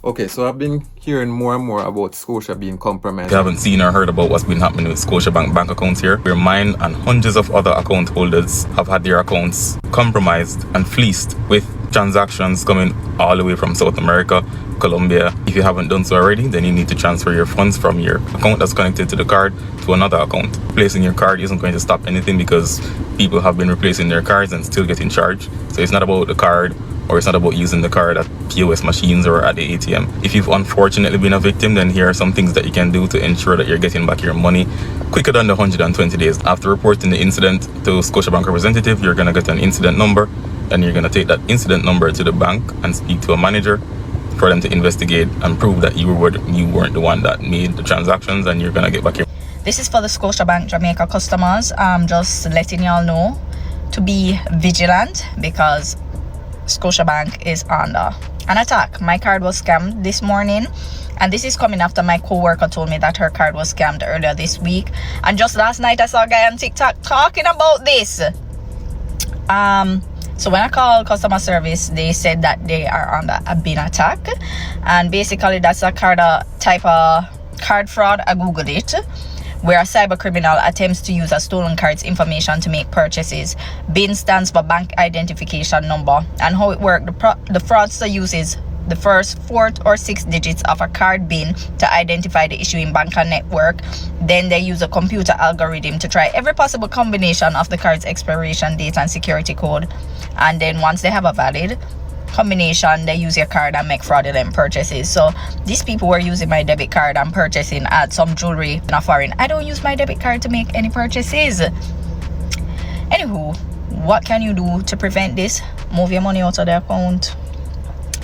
Okay, so I've been hearing more and more about Scotia being compromised. If you haven't seen or heard about what's been happening with Scotiabank bank accounts here, where mine and hundreds of other account holders have had their accounts compromised and fleeced with transactions coming all the way from South America, Colombia. If you haven't done so already, then you need to transfer your funds from your account that's connected to the card to another account. Replacing your card isn't going to stop anything because people have been replacing their cards and still getting charged. So it's not about the card, or it's not about using the card at POS machines or at the ATM. If you've unfortunately been a victim, then here are some things that you can do to ensure that you're getting back your money quicker than the 120 days. After reporting the incident to Scotiabank representative, you're going to get an incident number, and you're going to take that incident number to the bank and speak to a manager for them to investigate and prove that you weren't the one that made the transactions, and you're going to get back your... This is for the Scotiabank Jamaica customers. Just letting y'all know to be vigilant because Scotiabank is under an attack. My card was scammed this morning, and this is coming after my co-worker told me that her card was scammed earlier this week. And just last night I saw a guy on TikTok talking about this. So when I called customer service, they said that they are under a bin attack, and basically that's a type of card fraud. I googled it, where a cyber criminal attempts to use a stolen card's information to make purchases. BIN stands for bank identification number, and how it works, the fraudster uses the first 4 or 6 digits of a card BIN to identify the issuing bank and network. Then they use a computer algorithm to try every possible combination of the card's expiration date and security code, and then once they have a valid combination, they use your card and make fraudulent purchases. So these people were using my debit card and purchasing at some jewelry in a foreign. I don't use my debit card to make any purchases. Anywho, what can you do to prevent this? Move your money out of the account.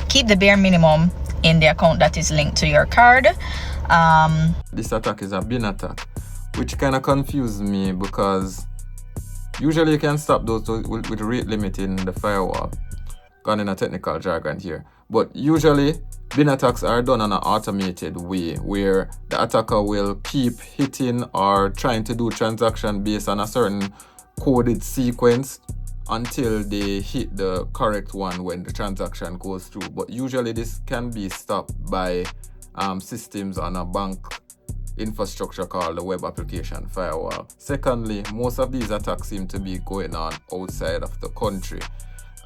Keep the bare minimum in the account that is linked to your card. This attack is a bin attack, which kind of confused me because usually you can stop those with rate limit in the firewall. Gone in a technical jargon here, but usually bin attacks are done in an automated way where the attacker will keep hitting or trying to do transaction based on a certain coded sequence until they hit the correct one when the transaction goes through. But usually this can be stopped by systems on a bank infrastructure called the web application firewall. Secondly, most of these attacks seem to be going on outside of the country.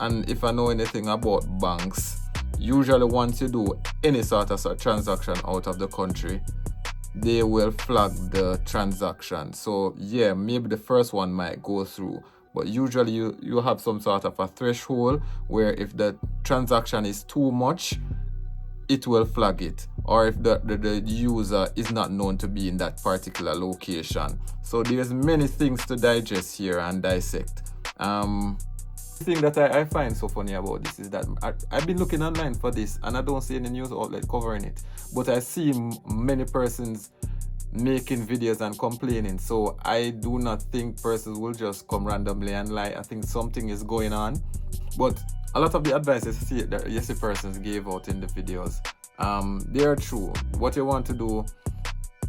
And if I know anything about banks, usually once you do any sort of transaction out of the country, they will flag the transaction. So yeah, maybe the first one might go through, but usually you have some sort of a threshold where if the transaction is too much, it will flag it, or if the user is not known to be in that particular location. So there's many things to digest here and dissect. The thing that I find so funny about this is that I've been looking online for this and I don't see any news outlet covering it, but I see many persons making videos and complaining. So I do not think persons will just come randomly and lie. I think something is going on, but a lot of the advices that yes, persons gave out in the videos, they are true. What you want to do,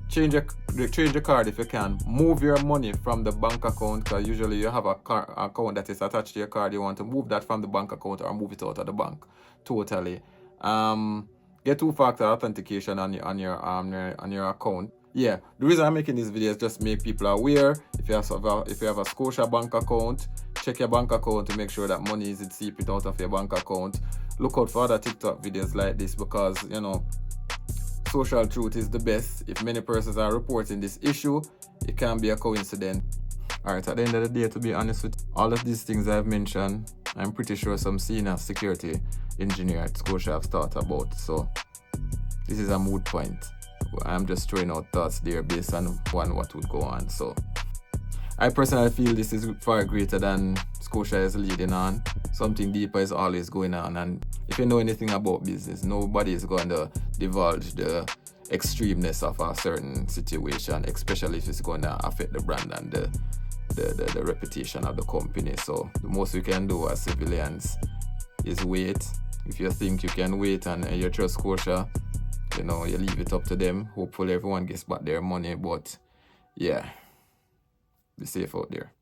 change the card if you can. Move your money from the bank account, because usually you have a account that is attached to your card. You want to move that from the bank account or move it out of the bank totally. Get two-factor authentication on your account. Yeah, the reason I'm making this video is just make people aware. If you have a Scotiabank account, check your bank account to make sure that money isn't seeping out of your bank account. Look out for other TikTok videos like this, because you know, social truth is the best. If many persons are reporting this issue, it can be a coincidence. Alright, at the end of the day, to be honest with you, all of these things I've mentioned, I'm pretty sure some senior security engineer at Scotia have thought about. So this is a moot point. I'm just throwing out thoughts there based on what would go on. So I personally feel this is far greater than Scotia is leading on. Something deeper is always going on, and if you know anything about business, nobody is going to divulge the extremeness of a certain situation, especially if it's going to affect the brand and the reputation of the company. So the most we can do as civilians is wait. If you think you can wait and you trust Scotia, you know, you leave it up to them. Hopefully everyone gets back their money, but yeah, be safe out there.